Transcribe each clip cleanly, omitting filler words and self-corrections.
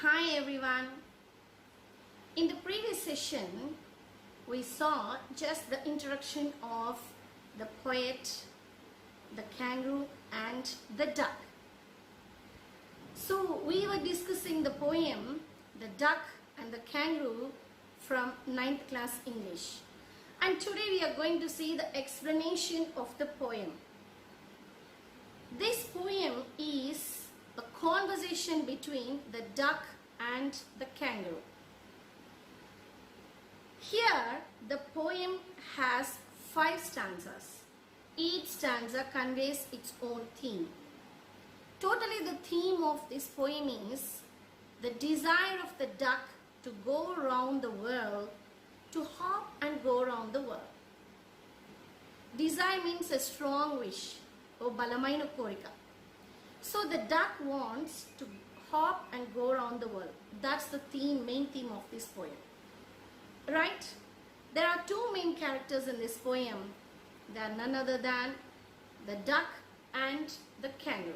Hi everyone. In the previous session, we saw just the introduction of the poet, the kangaroo and the duck. So we were discussing the poem, The Duck and the Kangaroo from 9th class English. And today we are going to see the explanation of the poem. This poem is a conversation between the duck and the kangaroo. Here the poem has 5 stanzas. Each stanza conveys its own theme. Totally the theme of this poem is the desire of the duck to go around the world, to hop and go around the world. Desire means a strong wish or balamaina korika. So the duck wants to hop and go around the world. That's the main theme of this poem. Right? There are 2 main characters in this poem. They are none other than the duck and the kangaroo.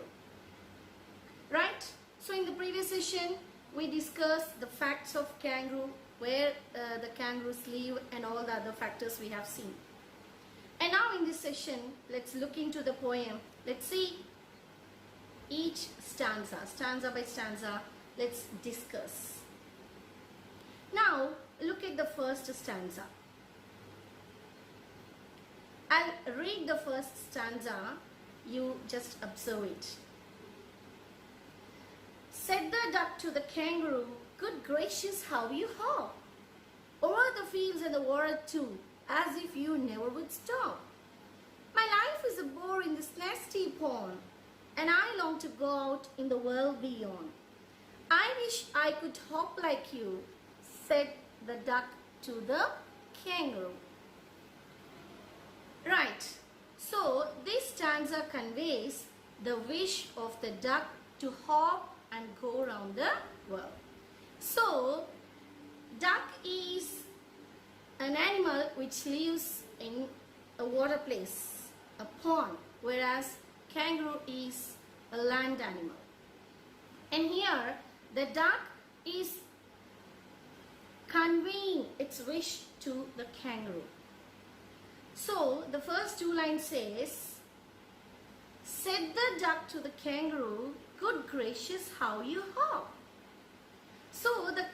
Right? So in the previous session, we discussed the facts of kangaroo, where the kangaroos live and all the other factors we have seen. And now in this session, let's look into the poem. Let's see each stanza by stanza, let's discuss. Now, look at the first stanza. I'll read the first stanza, you just observe it. Said the duck to the kangaroo, "Good gracious, how you hop o'er the fields and the water too, as if you never would stop. My life is a bore in this nasty pond, and I long to go out in the world beyond. I wish I could hop like you," said the duck to the kangaroo. Right, so this stanza conveys the wish of the duck to hop and go around the world. So, duck is an animal which lives in a water place, a pond, whereas kangaroo is a land animal. And here the duck is conveying its wish to the kangaroo. So the first 2 lines says, said the duck to the kangaroo, "Good gracious, how you hop." So the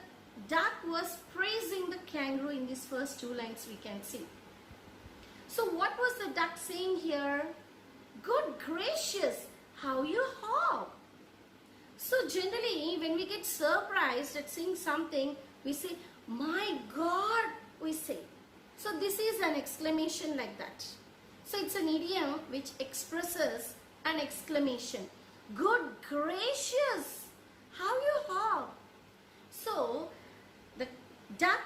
duck was praising the kangaroo in these first 2 lines, we can see. So what was the duck saying here? Good gracious, how you hop. So generally when we get surprised at seeing something, we say, "My God," we say. So this is an exclamation like that. So it's an idiom which expresses an exclamation. Good gracious, how you hop. So the duck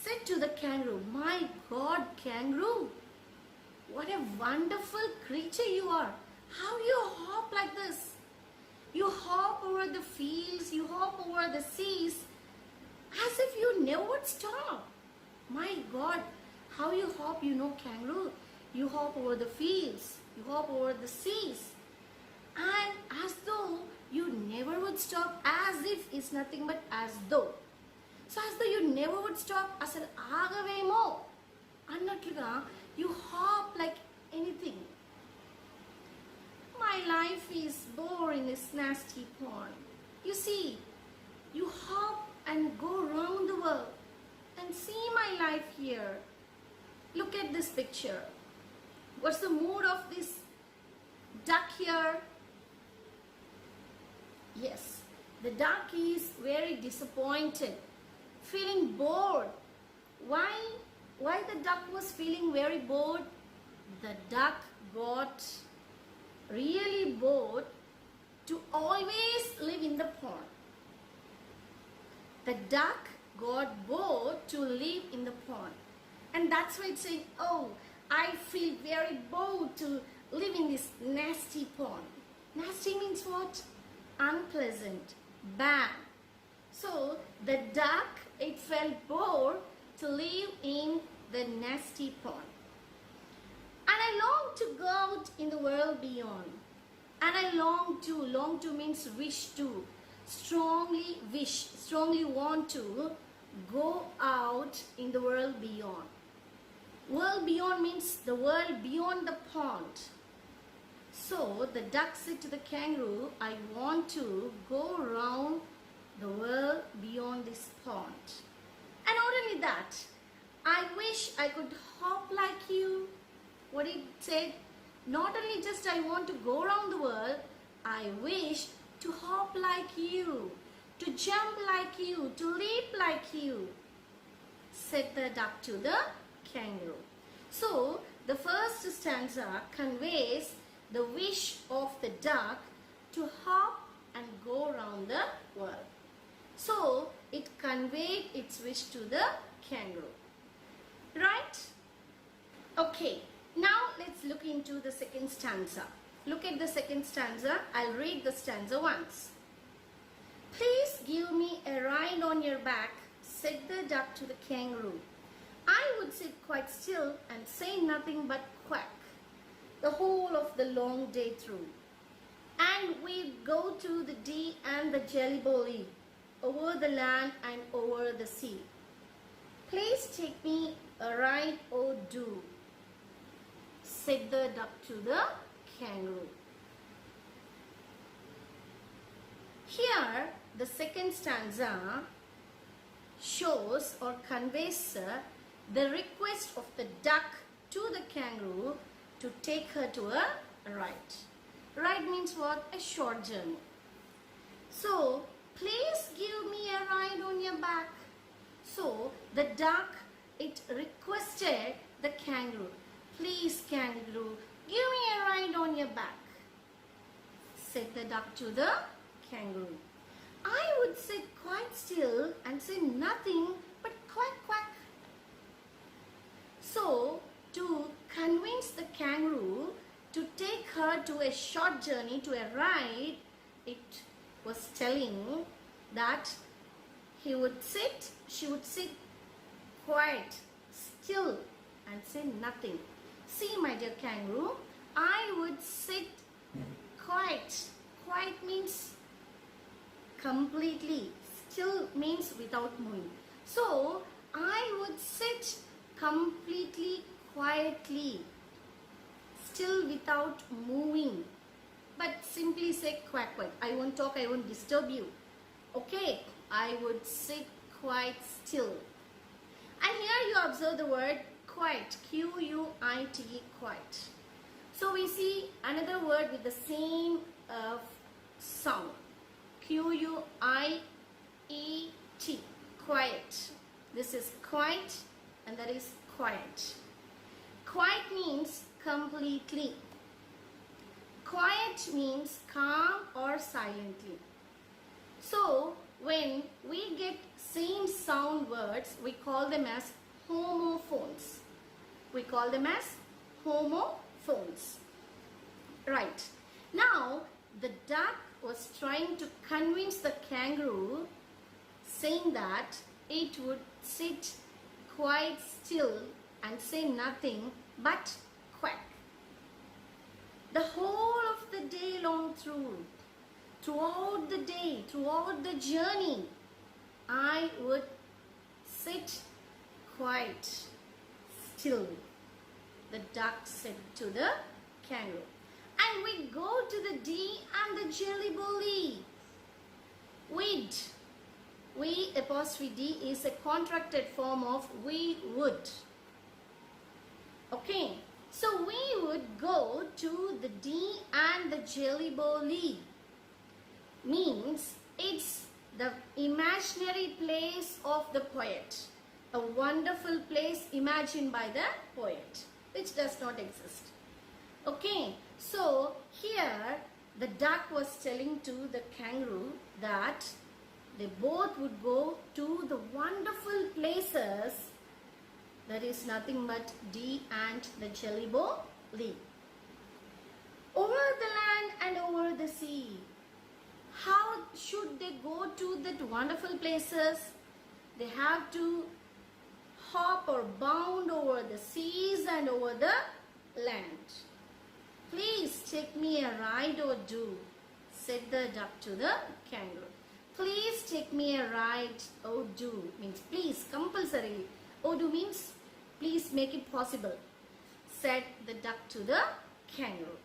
said to the kangaroo, "My God, kangaroo, what a wonderful creature you are. How you hop like this? You hop over the fields, you hop over the seas, as if you never would stop. My God, how you hop, kangaroo. You hop over the fields, you hop over the seas, and as though you never would stop, as if is nothing but as though. So as though you never would stop, asal agavemo annatluga you hop like anything. My life is bored in this nasty pond." You see, you hop and go around the world and see my life here. Look at this picture. What's the mood of this duck here? Yes, the duck is very disappointed, feeling bored. Why the duck was feeling very bored? The duck got really bored to always live in the pond. The duck got bored to live in the pond. And that's why it's saying, "Oh, I feel very bored to live in this nasty pond." Nasty means what? Unpleasant, bad. So the duck, it felt bored to live in the nasty pond. "And I long to go out in the world beyond." And I long to means wish to. strongly wish, strongly want to go out in the world beyond. World beyond means the world beyond the pond. So the duck said to the kangaroo, I want to go around the world beyond this pond. And not only that, I wish I could hop like you. What it said, not only just I want to go around the world, I wish to hop like you, to jump like you, to leap like you, said the duck to the kangaroo. So the first stanza conveys the wish of the duck to hop and go around the world. So it conveyed its wish to the kangaroo. Right? Okay, now let's look into the second stanza. Look at the second stanza. I'll read the stanza once. Please give me a ride on your back, said the duck to the kangaroo. I would sit quite still and say nothing but quack the whole of the long day through. And we'd go to the Dee and the jelly belly, over the land and over the sea. Please take me a ride, oh do, said the duck to the kangaroo. Here, the second stanza shows or conveys the request of the duck to the kangaroo to take her to a ride. Ride means what? A short journey. So, please give me a ride on your back. So, the duck, it requested the kangaroo. Please, kangaroo, give me a ride on your back, said the duck to the kangaroo. I would sit quite still and say nothing but quack quack. So, to convince the kangaroo to take her to a short journey, to a ride, it was telling that she would sit quiet, still and say nothing. See, my dear kangaroo, I would sit quiet. Quiet means completely. Still means without moving. So, I would sit completely quietly, still without moving. But simply say quack quack. I won't talk, I won't disturb you. Okay, I would sit quite still. And here you observe the word quiet, Q-U-I-T, quiet. So we see another word with the same sound, Q-U-I-E-T, quiet. This is quiet and that is quiet. Quiet means completely. Quiet means calm or silently. So when we get same sound words, we call them as homophones. We call them as homophones. Right. Now the duck was trying to convince the kangaroo, saying that it would sit quite still and say nothing but quack the whole of the day long throughout the day, throughout the journey. I would sit quite still, the duck said to the kangaroo. And we go to the Dee and the jelly belly. We apostrophe D is a contracted form of we would. Okay, so we would go to the Dee and the jelly belly. Means it's the imaginary place of the poet. A wonderful place imagined by the poet, which does not exist. Okay, so here the duck was telling to the kangaroo that they both would go to the wonderful places that is nothing but Dee and the jelly belly. Over the land and over the sea. How should they go to that wonderful places? They have to hop or bound over the seas and over the land. Please take me a ride or do, said the duck to the kangaroo. Please take me a ride. Oh, do means please, compulsorily. Oh, do means please make it possible, said the duck to the kangaroo.